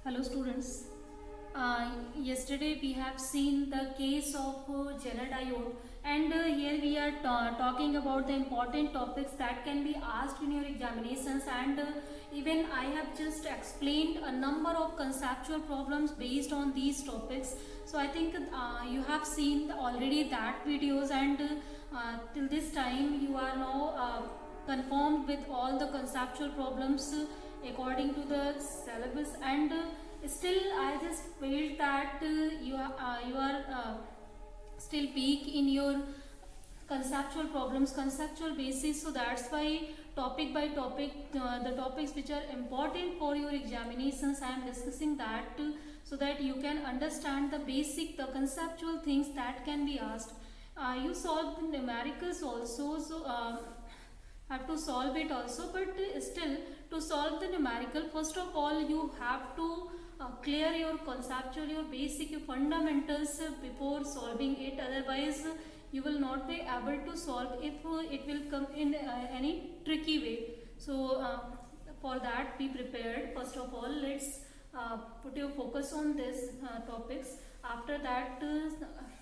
Hello students. Yesterday we have seen the case of Zener diode, and here we are talking about the important topics that can be asked in your examinations, and even I have just explained a number of conceptual problems based on these topics. So I think you have seen already that videos, and till this time you are now confirmed with all the conceptual problems according to the syllabus, and still I just felt that you are still weak in your conceptual problems, conceptual basis. So that's why topic by topic, the topics which are important for your examinations, I am discussing that so that you can understand the basic, the conceptual things that can be asked. You solve the numericals also, so have to solve it also, but still to solve the numerical, first of all you have to clear your conceptual, your basic, your fundamentals before solving it. Otherwise you will not be able to solve if it will come in any tricky way. So for that be prepared. First of all, let's put your focus on this topics. After that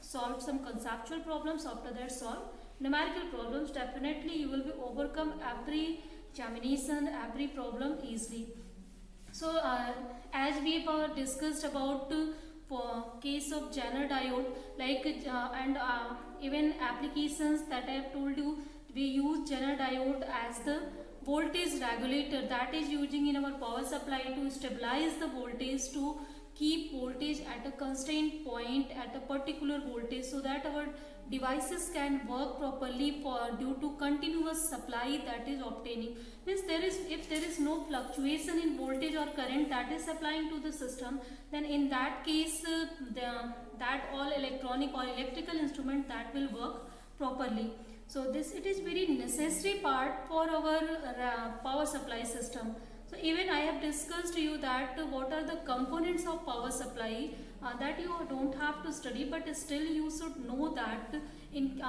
solve some conceptual problems. After that solve numerical problems. Definitely you will be overcome every examination, every problem easily. So as we discussed about for case of Zener diode, like and even applications that I have told you, we use Zener diode as the voltage regulator, that is using in our power supply to stabilize the voltage, to keep voltage at a constraint point at a particular voltage, so that our devices can work properly for due to continuous supply that is obtaining. Means if there is no fluctuation in voltage or current that is supplying to the system, then in that case that all electronic or electrical instrument that will work properly. So this, it is very necessary part for our power supply system. So even I have discussed to you that what are the components of power supply, that you don't have to study, but still you should know that in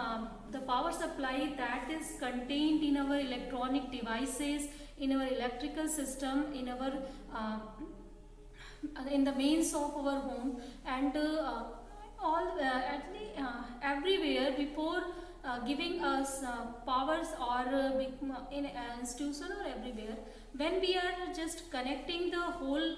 the power supply that is contained in our electronic devices, in our electrical system, in our in the mains of our home, and all actually everywhere before giving us powers, or in an institution or everywhere, when we are just connecting the whole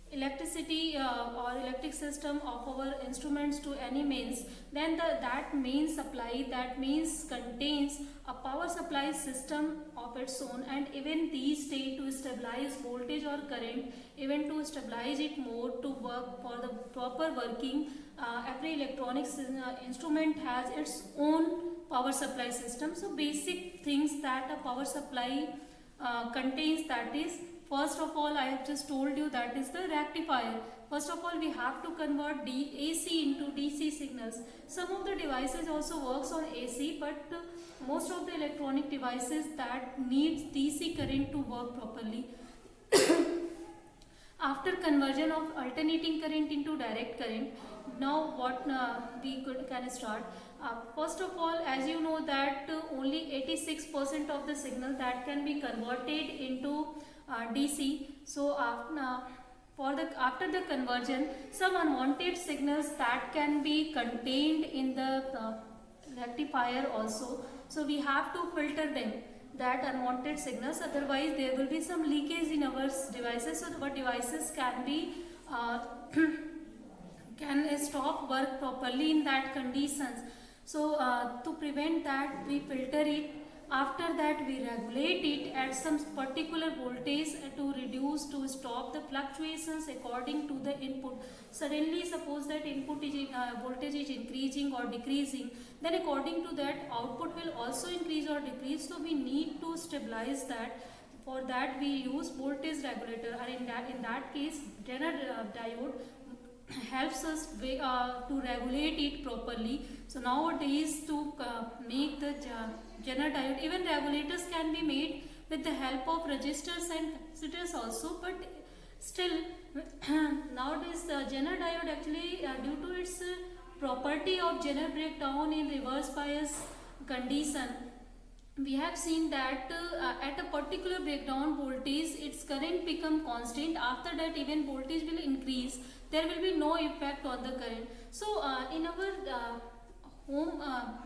electricity or electric system of our instruments to any mains, then that main supply, that mains contains a power supply system of its own, and even these stay to stabilize voltage or current, even to stabilize it more to work for the proper working. Every electronic instrument has its own power supply system. So basic things that a power supply contains, that is, first of all I have just told you, that is the rectifier. First of all we have to convert AC into DC signals. Some of the devices also works on AC, but most of the electronic devices that needs DC current to work properly. After conversion of alternating current into direct current, now what we can start. First of all, as you know that only 86% of the signal that can be converted into DC. So after the conversion, some unwanted signals that can be contained in the rectifier also. So we have to filter them, that unwanted signals, otherwise there will be some leakage in our devices, so our devices can be can stop work properly in that conditions. So to prevent that, we filter it. After that we regulate it at some particular voltage to reduce, to stop the fluctuations according to the input. Suddenly suppose that input is voltage is increasing or decreasing, then according to that output will also increase or decrease. So we need to stabilize that. For that we use voltage regulator, and in that case Zener diode helps us to regulate it properly. So nowadays to make the Zener diode, even regulators can be made with the help of resistors and capacitors also, but still nowadays Zener diode actually due to its property of Zener breakdown in reverse bias condition, we have seen that at a particular breakdown voltage its current become constant. After that even voltage will increase, there will be no effect on the current. So in our home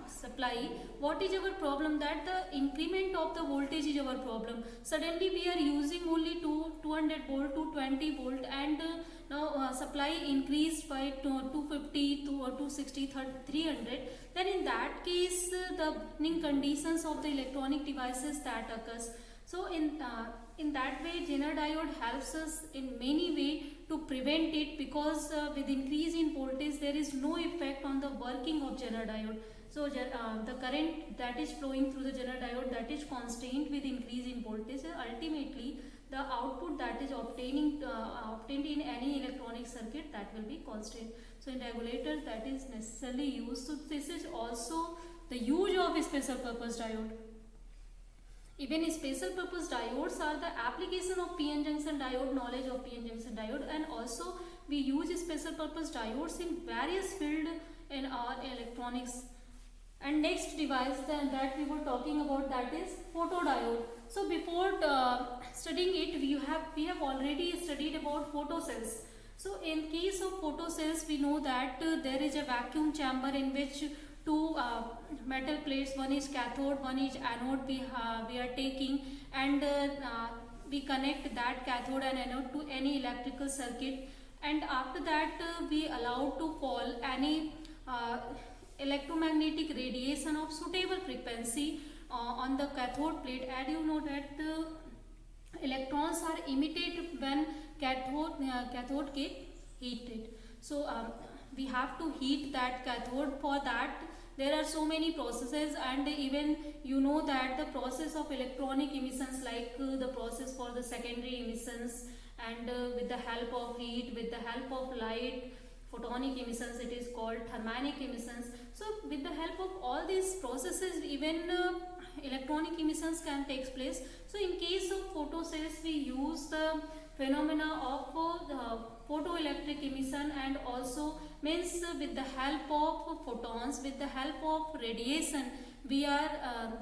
supply, what is our problem? That the increment of the voltage is our problem. Suddenly we are using only 200 volt to 20 volt, and now supply increased by 250 to 260 300. Then in that case the burning conditions of the electronic devices that occurs. So in that way Zener diode helps us in many way to prevent it, because with increase in voltage there is no effect on the working of Zener diode. So the current that is flowing through the Zener diode, that is constant with increase in voltage. Ultimately the output that is obtained in any electronic circuit, that will be constant. So in regulators that is necessarily used. So this is also the use of special purpose diode. Even special purpose diodes are the application of PN junction diode, knowledge of PN junction diode, and also we use special purpose diodes in various field in our electronics. And next device that we were talking about, that is photodiode. So before studying it, we have already studied about photocells. So in case of photocells, we know that there is a vacuum chamber in which two metal plates, one is cathode, one is anode, we are taking, and we connect that cathode and anode to any electrical circuit, and after that we allow to fall any electromagnetic radiation of suitable frequency on the cathode plate. And you know that electrons are emitted when cathode get heated. So we have to heat that cathode. For that there are so many processes, and even you know that the process of electronic emissions, like the process for the secondary emissions, and with the help of heat, with the help of light, photonic emissions, it is called thermionic emissions. So with the help of all these processes, even electronic emissions can take place. So in case of photocells, we use the phenomena of photoelectric emission, and also means with the help of photons, with the help of radiation, we are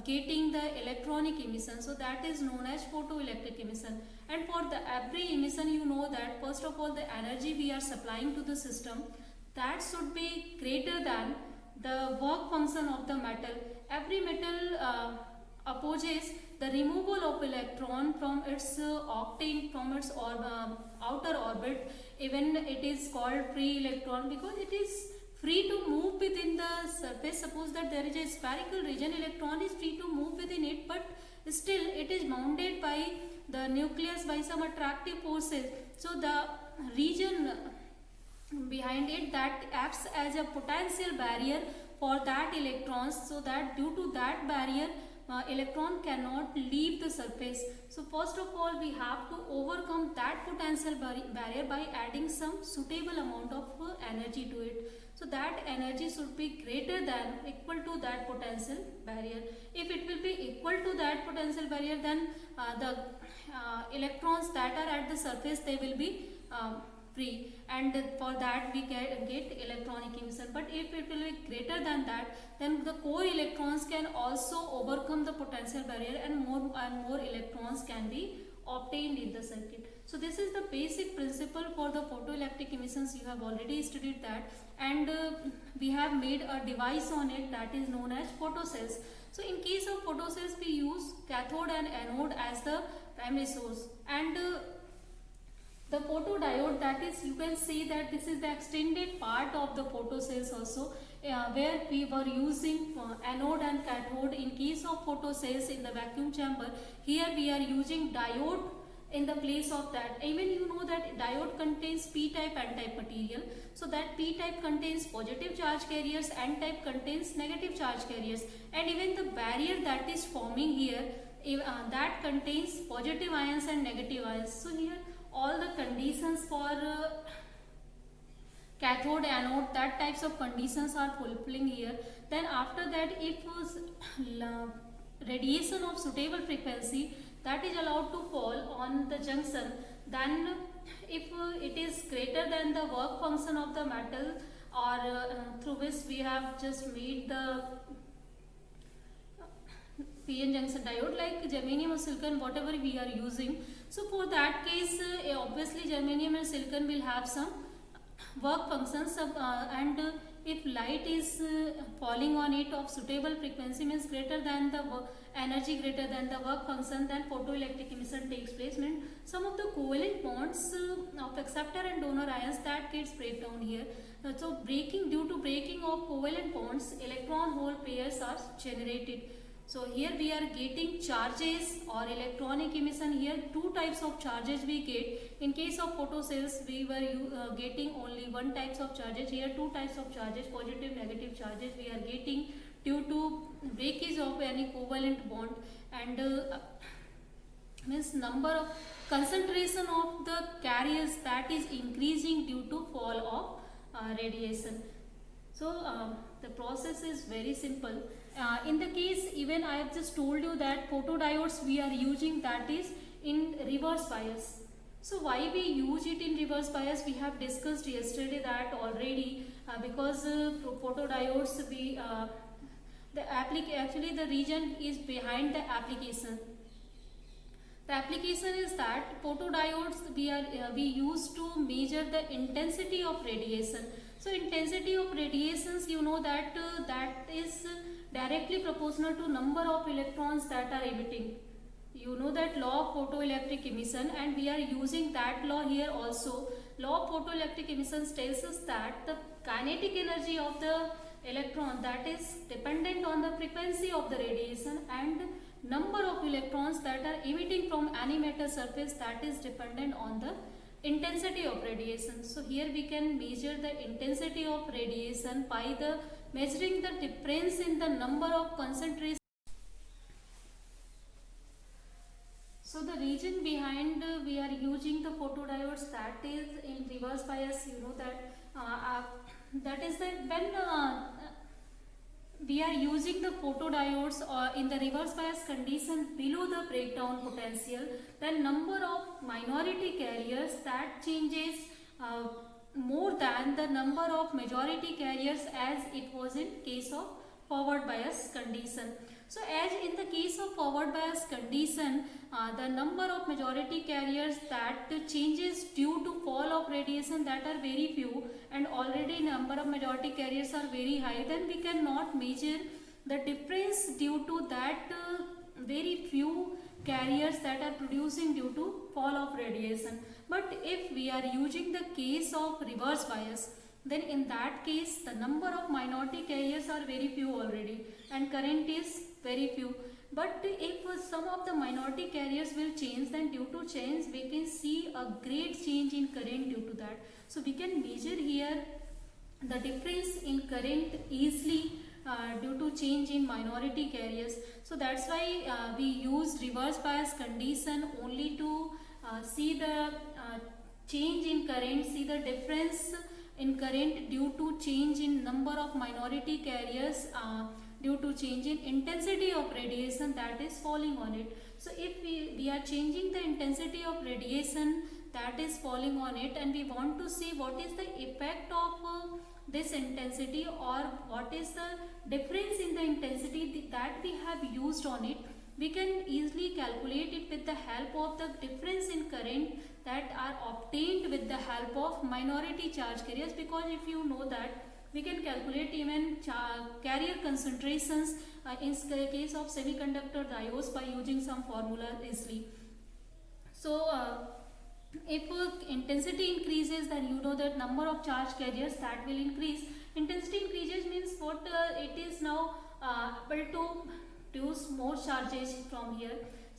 getting the electronic emission. So that is known as photoelectric emission. And for the every emission, you know that first of all the energy we are supplying to the system, that should be greater than the work function of the metal. Every metal opposes the removal of electron from its octane, from its outer orbit. Even it is called free electron, because it is free to move within the surface. Suppose that there is a spherical region, electron is free to move within it, but still it is bounded by the nucleus by some attractive forces. So the region behind it, that acts as a potential barrier for that electrons, so that due to that barrier electron cannot leave the surface. So first of all we have to overcome that potential barrier by adding some suitable amount of energy to it. So that energy should be greater than, equal to that potential barrier. If it will be equal to that potential barrier, then the electrons that are at the surface, they will be free, and for that we get electronic emission. But if it will be greater than that, then the core electrons can also overcome the potential barrier, and more electrons can be obtained in the circuit. So this is the basic principle for the photoelectric emissions. You have already studied that, and we have made a device on it, that is known as photocells. So in case of photocells, we use cathode and anode as the primary source, and the photodiode, that is, you can see that this is the extended part of the photocells also, where we were using anode and cathode. In case of photocells in the vacuum chamber, here we are using diode in the place of that. Even you know that diode contains p-type, n-type material. So that p-type contains positive charge carriers, n-type contains negative charge carriers, and even the barrier that is forming here, that contains positive ions and negative ions. So here all the conditions for cathode, anode, that types of conditions are fulfilling here. Then after that, if radiation of suitable frequency that is allowed to fall on the junction, then if it is greater than the work function of the metal, or through which we have just made the PN junction diode like germanium or silicon, whatever we are using. So for that case, obviously germanium and silicon will have some work functions, and if light is falling on it of suitable frequency, means greater than the energy greater than the work function, then photoelectric emission takes place. Means some of the covalent bonds of acceptor and donor ions that gets break down here. So breaking, due to breaking of covalent bonds, electron hole pairs are generated. So here we are getting charges or electronic emission. Here two types of charges we get. In case of photo cells we were getting only one types of charges. Here two types of charges, positive negative charges we are getting due to breakage of any covalent bond, and means number of concentration of the carriers that is increasing due to fall of radiation. So the process is very simple. In the case, even I have just told you that photodiodes we are using, that is in reverse bias. So why we use it in reverse bias, we have discussed yesterday that already, because photodiodes we actually the region is behind the application. The application is that photodiodes we use to measure the intensity of radiation. So intensity of radiations, you know that that is directly proportional to number of electrons that are emitting. You know that law of photoelectric emission, and we are using that law here also. Law of photoelectric emission tells us that the kinetic energy of the electron that is dependent on the frequency of the radiation, and number of electrons that are emitting from any metal surface that is dependent on the intensity of radiation. So here we can measure the intensity of radiation by the measuring the difference in the number of concentration. So the region behind we are using the photodiodes, that is in reverse bias. You know that that is that when we are using the photodiodes in the reverse bias condition below the breakdown potential, then number of minority carriers that changes more than the number of majority carriers as it was in case of forward bias condition. So as in the case of forward bias condition, the number of majority carriers that changes due to fall of radiation that are very few, and already number of majority carriers are very high, then we cannot measure the difference due to that very few carriers that are producing due to fall of radiation. But if we are using the case of reverse bias, then in that case the number of minority carriers are very few already, and current is very few. But if some of the minority carriers will change, then due to change we can see a great change in current due to that. So we can measure here the difference in current easily due to change in minority carriers. So that's why we use reverse bias condition only to see the change in current, see the difference in current due to change in number of minority carriers due to change in intensity of radiation that is falling on it. So if we are changing the intensity of radiation that is falling on it, and we want to see what is the effect of this intensity, or what is the difference in the intensity that we have used on it, we can easily calculate it with the help of the difference in current that are obtained with the help of minority charge carriers. Because if you know that, we can calculate even carrier concentrations in the case of semiconductor diodes by using some formula easily. So if intensity increases, then you know that number of charge carriers that will increase. Intensity increases means what it is now able to produce more charges from here.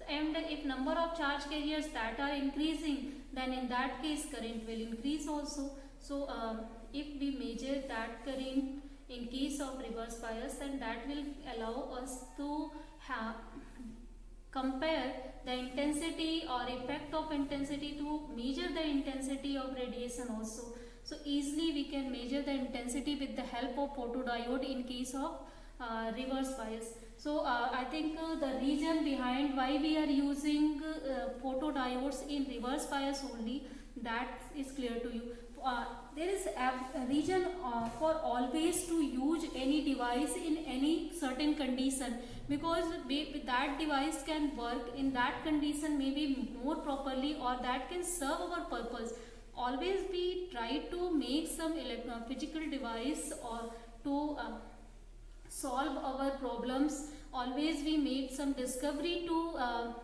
And if number of charge carriers that are increasing, then in that case current will increase also. So if we measure that current in case of reverse bias, then that will allow us to compare the intensity or effect of intensity to measure the intensity of radiation also. So easily we can measure the intensity with the help of photodiode in case of reverse bias. So I think the reason behind why we are using photodiodes in reverse bias only, that is clear to you. There is a reason for always to use any device in any certain condition, because that device can work in that condition maybe more properly, or that can serve our purpose. Always we try to make some physical device or to solve our problems. Always we make some discovery to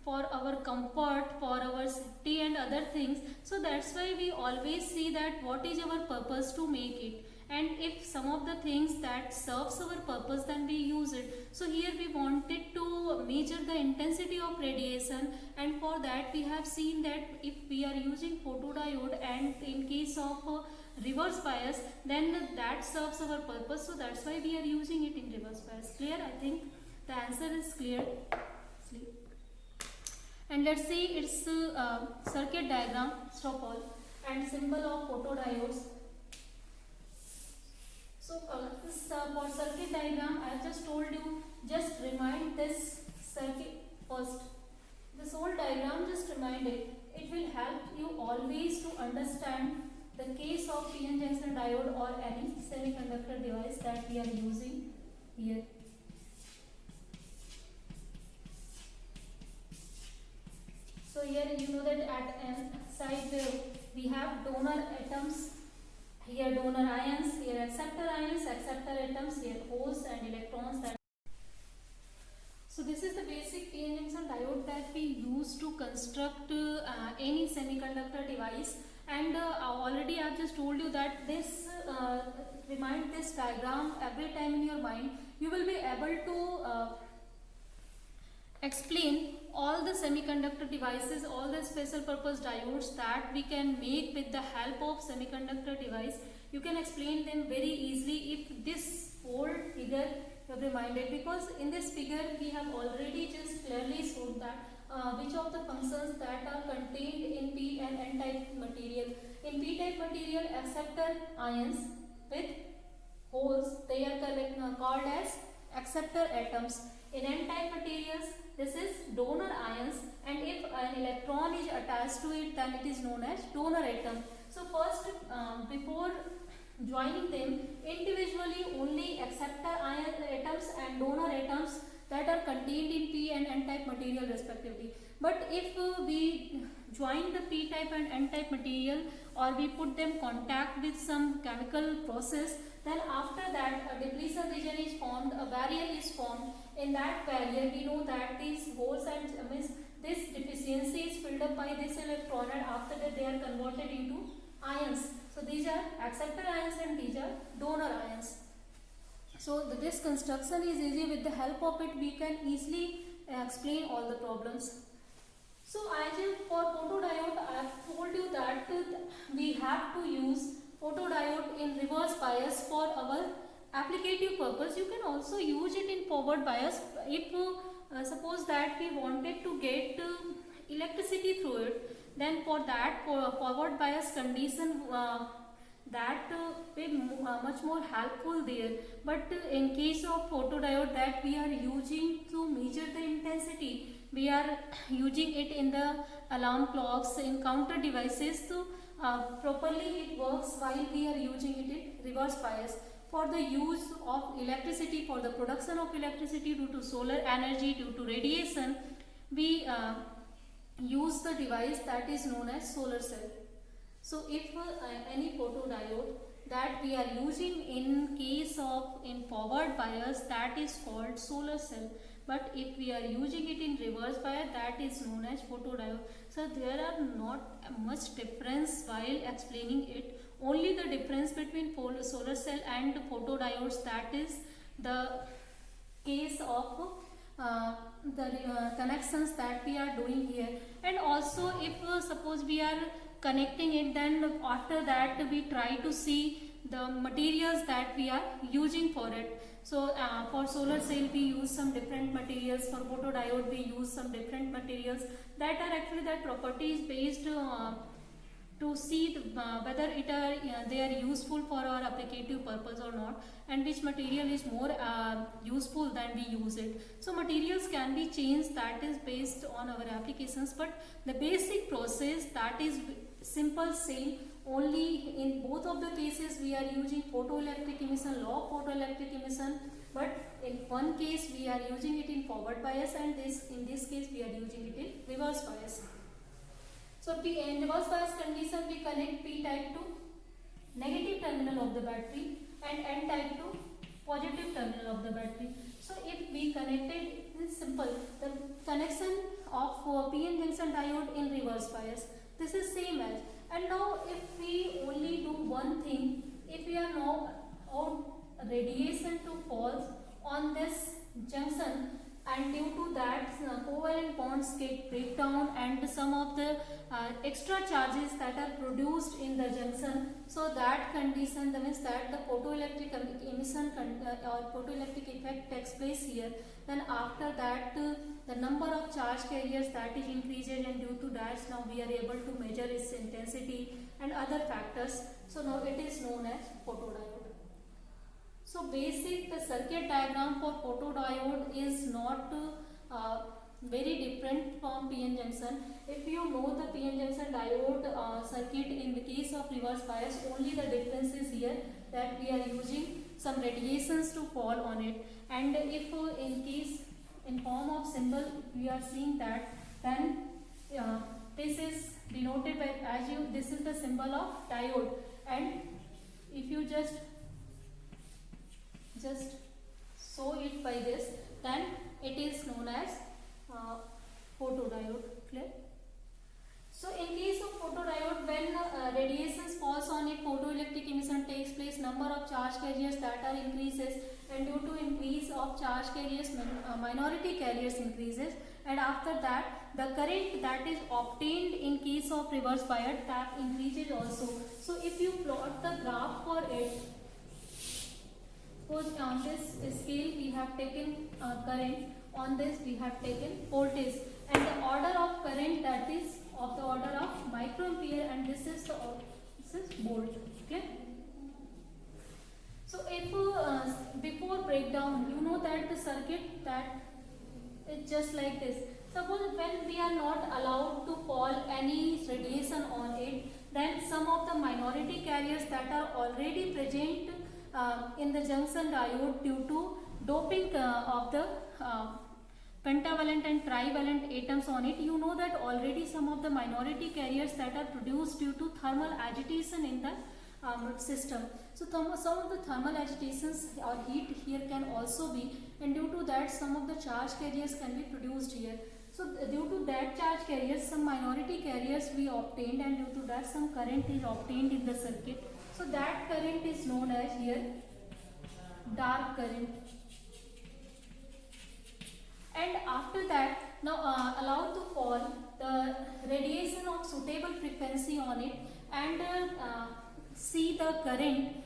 for our comfort, for our safety and other things. So that's why we always see that what is our purpose to make it, and if some of the things that serves our purpose, then we use it. So here we wanted to measure the intensity of radiation, and for that we have seen that if we are using photodiode, and in case of reverse bias, then that serves our purpose. So that's why we are using it in reverse bias. Clear? I think the answer is clear. And let's see its circuit diagram, stop all, and symbol of photodiodes. So this for circuit diagram, I have just told you, just remind this circuit first. This whole diagram, just remind it. It will help you always to understand the case of PN junction diode or any semiconductor device that we are using here. So here you know that at n side we have donor atoms, here donor ions, here acceptor ions, acceptor atoms, here holes and electrons. So this is the basic PN junction diode that we use to construct any semiconductor device. And already I have just told you that this remind this diagram every time in your mind. You will be able to explain all the semiconductor devices, all the special purpose diodes that we can make with the help of semiconductor device. You can explain them very easily if this whole figure you have reminded, because in this figure we have already just clearly shown that which of the functions that are contained in P and N type material. In P type material, acceptor ions with holes, they are called as acceptor atoms. In N type materials, this is donor ions, and if an electron is attached to it, then it is known as donor atom. So first, before joining them individually, only acceptor ion atoms and donor atoms that are contained in P and N type material respectively. But if we join the P type and N type material, or we put them contact with some chemical process, then after that a depletion region is formed, a barrier is formed. In that barrier we know that these holes and this deficiency is filled up by this electron, and after that they are converted into ions. So these are acceptor ions and these are donor ions. So this construction is easy. With the help of it we can easily explain all the problems. So for photodiode, I have told you that we have to use photodiode in reverse bias for our applicative purpose. You can also use it in forward bias if suppose that we wanted to get electricity through it. Then for that, for forward bias condition, that be much more helpful there. But in case of photodiode, that we are using to measure the intensity, we are using it in the alarm clocks, in counter devices. So properly it works while we are using it in reverse bias. For the use of electricity, for the production of electricity due to solar energy, due to radiation, we use the device that is known as solar cell. So if any photodiode that we are using in case of in forward bias, that is called solar cell. But if we are using it in reverse bias, that is known as photodiode. So there are not much difference while explaining it. Only the difference between solar cell and photodiodes, that is the case of the connections that we are doing here. And also if suppose we are connecting it, then after that we try to see the materials that we are using for it. So for solar cell we use some different materials, for photodiode we use some different materials that are actually that properties based to see whether they are useful for our applicative purpose or not, and which material is more useful than we use it. So materials can be changed, that is based on our applications, but the basic process that is simple, same. Only in both of the cases we are using photoelectric emission, law of photoelectric emission, but in one case we are using it in forward bias, and in this case we are using it in reverse bias. So in reverse bias condition we connect P type to negative terminal of the battery and N type to positive terminal of the battery. So if we connected, it is simple, the connection of PN junction diode in reverse bias, this is same as. And now if we only do one thing, if we are now out radiation to falls on this junction, and due to that covalent bonds get breakdown and some of the extra charges that are produced in the junction, so that condition, that means that the photoelectric emission or photoelectric effect takes place here, then after that the number of charge carriers that is increases, and due to that now we are able to measure its intensity and other factors. So now it is known as photodiode. So basic, the circuit diagram for photodiode is not very different from PN junction. If you know the PN junction diode circuit in the case of reverse bias, only the difference is here that we are using some radiations to fall on it. And if in case in form of symbol we are seeing that, then this is denoted by this is the symbol of diode, and if you just show it by this, then it is known as photodiode. Clear? So in case of photodiode, when radiations falls on it, photoelectric emission takes place, number of charge carriers that are increases, and due to increase of charge carriers, minority carriers increases, and after that the current that is obtained in case of reverse bias, that increases also. So if you plot the graph for it, suppose on this scale we have taken current, on this we have taken voltage, and the order of current that is of the order of microampere, and this is volt. Okay. So if before breakdown, you know that the circuit that is just like this. Suppose when we are not allowed to fall any radiation on it, then some of the minority carriers that are already present in the junction diode due to doping of the pentavalent and trivalent atoms on it, you know that already some of the minority carriers that are produced due to thermal agitation in the system. So some of the thermal agitations or heat here can also be, and due to that some of the charge carriers can be produced here. So due to that charge carriers, some minority carriers we obtained, and due to that some current is obtained in the circuit. So that current is known as here dark current. And after that, now allowed to fall the radiation of suitable frequency on it, and see the current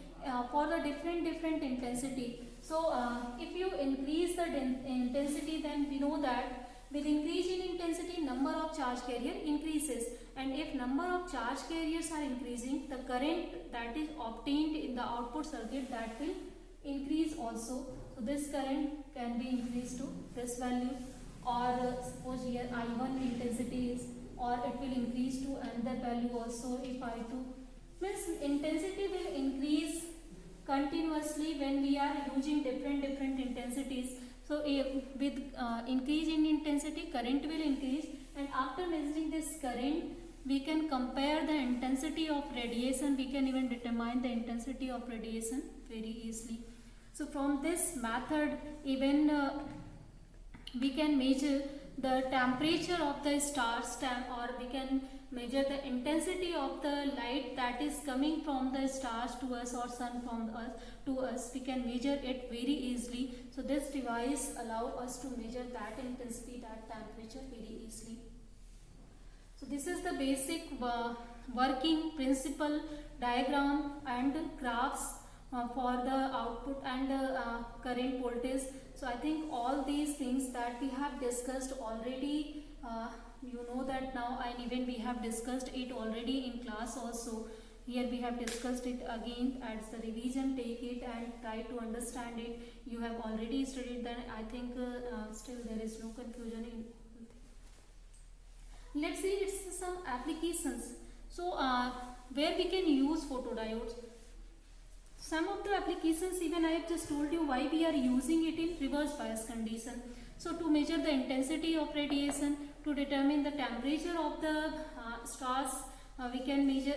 for the different intensity. So if you increase the intensity, then we know that with increase in intensity, number of charge carrier increases, and if number of charge carriers are increasing, the current that is obtained in the output circuit, that will increase also. So this current can be increased to this value, or suppose here I1 intensity is, or it will increase to another value also if I2. Means intensity will increase continuously when we are using different intensities. So with increase in intensity, current will increase, and after measuring this current, we can compare the intensity of radiation. We can even determine the intensity of radiation very easily. So from this method, even we can measure the temperature of the stars, or we can measure the intensity of the light that is coming from the stars to us, or sun from us to us. We can measure it very easily. So this device allows us to measure that intensity, that temperature very easily. So this is the basic working principle, diagram and graphs for the output and current voltage. So I think all these things that we have discussed already, you know that now, and even we have discussed it already in class also. Here we have discussed it again as the revision. Take it and try to understand it. You have already studied that. I think still there is no confusion in. Let's see it's some applications. So where we can use photodiodes. some of the applications, even I have just told you why we are using it in reverse bias condition. So to measure the intensity of radiation, to determine the temperature of the stars, we can measure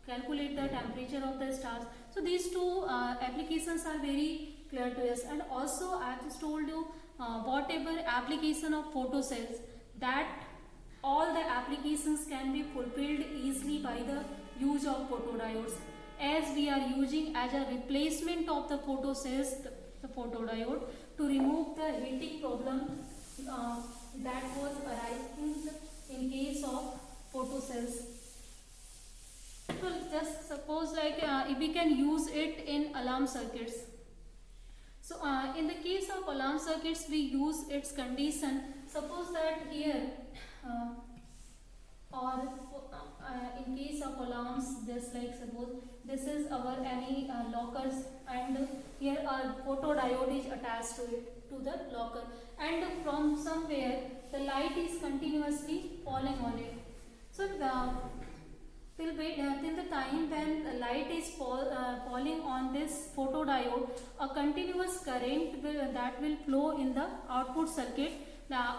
calculate the temperature of the stars. So these two applications are very clear to us. And also I have just told you whatever application of photocells, that all the applications can be fulfilled easily by the use of photodiodes, as we are using as a replacement of the photocells the photodiode to remove the heating problem that was arising in case of photocells. So just suppose like if we can use it in alarm circuits. So in the case of alarm circuits, we use its condition. Suppose that here or in case of alarms, just like suppose this is our any lockers, and here a photodiode is attached to it, to the locker, and from somewhere the light is continuously falling on it. So till the time when the light is falling on this photodiode, a continuous current that will flow in the output circuit.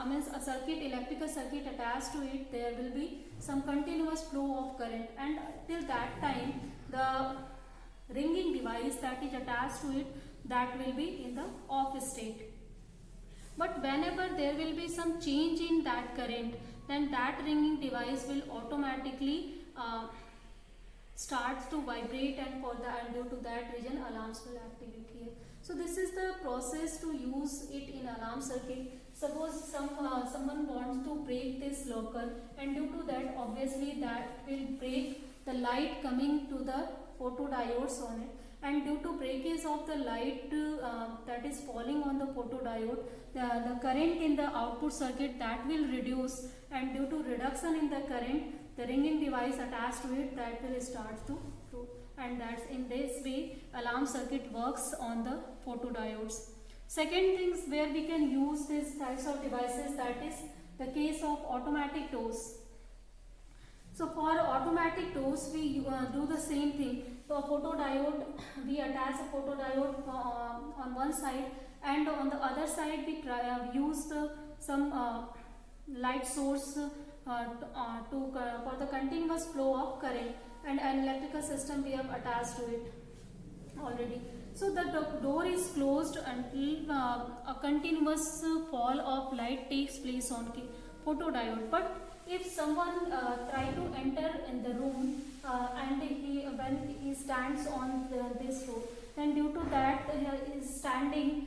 Means a circuit, electrical circuit attached to it, there will be some continuous flow of current, and till that time the ringing device that is attached to it, that will be in the off state. But whenever there will be some change in that current, then that ringing device will automatically starts to vibrate, and due to that reason alarms will activate here. So this is the process to use it in alarm circuit. Suppose someone wants to break this locker, and due to that obviously that will break the light coming to the photodiodes on it, and due to breakage of the light that is falling on the photodiode, the current in the output circuit that will reduce, and due to reduction in the current, the ringing device attached to it, that will start to flow, and that's in this way alarm circuit works on the photodiodes. Second things where we can use these types of devices, that is the case of automatic doors. So for automatic doors, we do the same thing. So a photodiode, we attach a photodiode on one side, and on the other side we use some light source for the continuous flow of current, and an electrical system we have attached to it already. So the door is closed until a continuous fall of light takes place on photodiode. But if someone try to enter in the room and when he stands on this road, then due to that he is standing,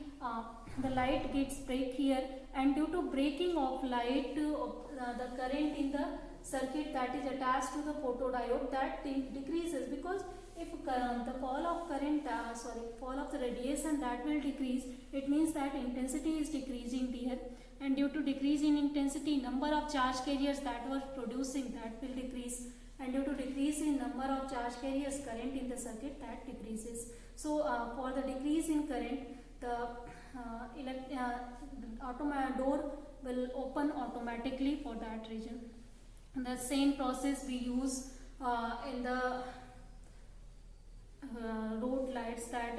the light gets break here, and due to breaking of light, the current in the circuit that is attached to the photodiode, that decreases, because if the fall of current, fall of the radiation, that will decrease, it means that intensity is decreasing here, and due to decrease in intensity, number of charge carriers that were producing, that will decrease, and due to decrease in number of charge carriers, current in the circuit, that decreases. So for the decrease in current, the door will open automatically for that region. And the same process we use in the road lights, that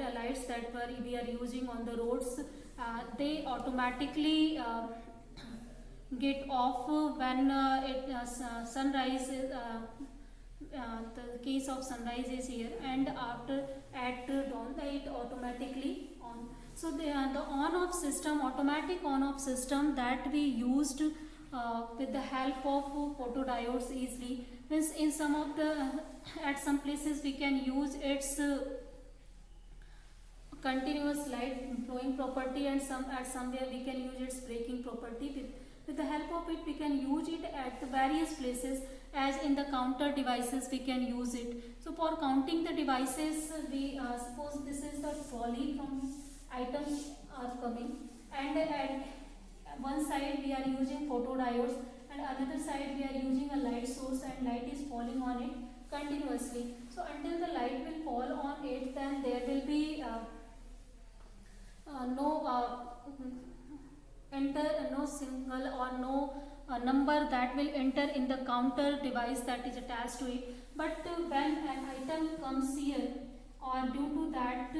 we are using on the roads, they automatically get off when sunrise is, the case of sunrise is here, and after at dawn it automatically on. So the on-off system, automatic on-off system, that we used with the help of photodiodes easily. Means in some of the at some places we can use its continuous light flowing property, and at somewhere we can use its breaking property. With the help of it, we can use it at various places, as in the counter devices we can use it. So for counting the devices, we suppose this is the trolley from items are coming, and at one side we are using photodiodes, and another side we are using a light source, and light is falling on it continuously. So until the light will fall on it, then there will be no single or no number that will enter in the counter device that is attached to it. But when an item comes here or due to that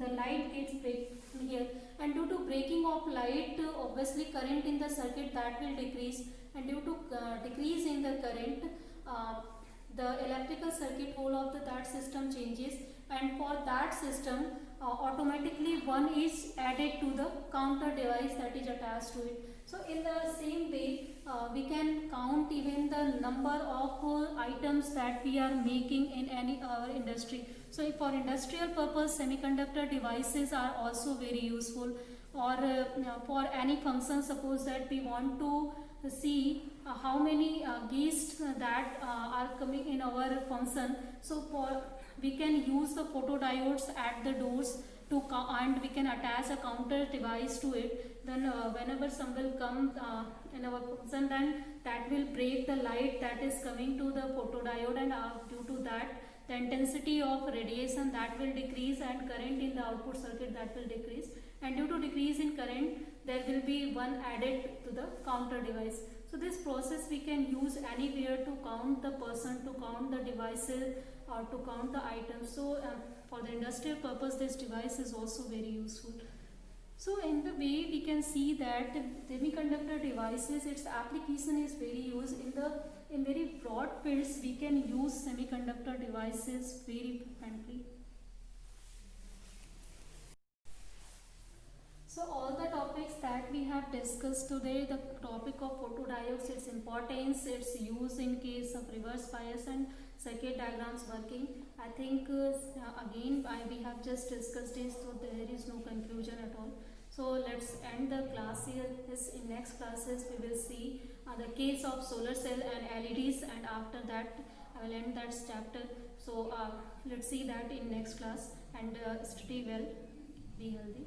the light gets break here, and due to breaking of light obviously current in the circuit that will decrease, and due to decrease in the current uh, the electrical circuit whole of that system changes, and for that system automatically one is added to the counter device that is attached to it. So in the same way we can count even the number of items that we are making in any our industry. So for industrial purpose semiconductor devices are also very useful, or for any function, suppose that we want to see how many guests that are coming in our function. So for we can use the photodiodes at the doors to and we can attach a counter device to it. Then whenever some will come in our function, then that will break the light that is coming to the photodiode, and due to that the intensity of radiation that will decrease, and current in the output circuit that will decrease, and due to decrease in current there will be one added to the counter device. So this process we can use anywhere to count the person, to count the devices, or to count the items. So for the industrial purpose this device is also very useful. So in the way we can see that semiconductor devices, its application is very used in very broad fields. We can use semiconductor devices very frequently. So all the topics that we have discussed today, the topic of photodiodes, its importance, its use in case of reverse bias and circuit diagrams working, I think again we have just discussed it, so there is no conclusion at all. So let's end the class here. In next classes we will see the case of solar cell and LEDs, and after that I will end that chapter. So let's see that in next class, and study well, be healthy.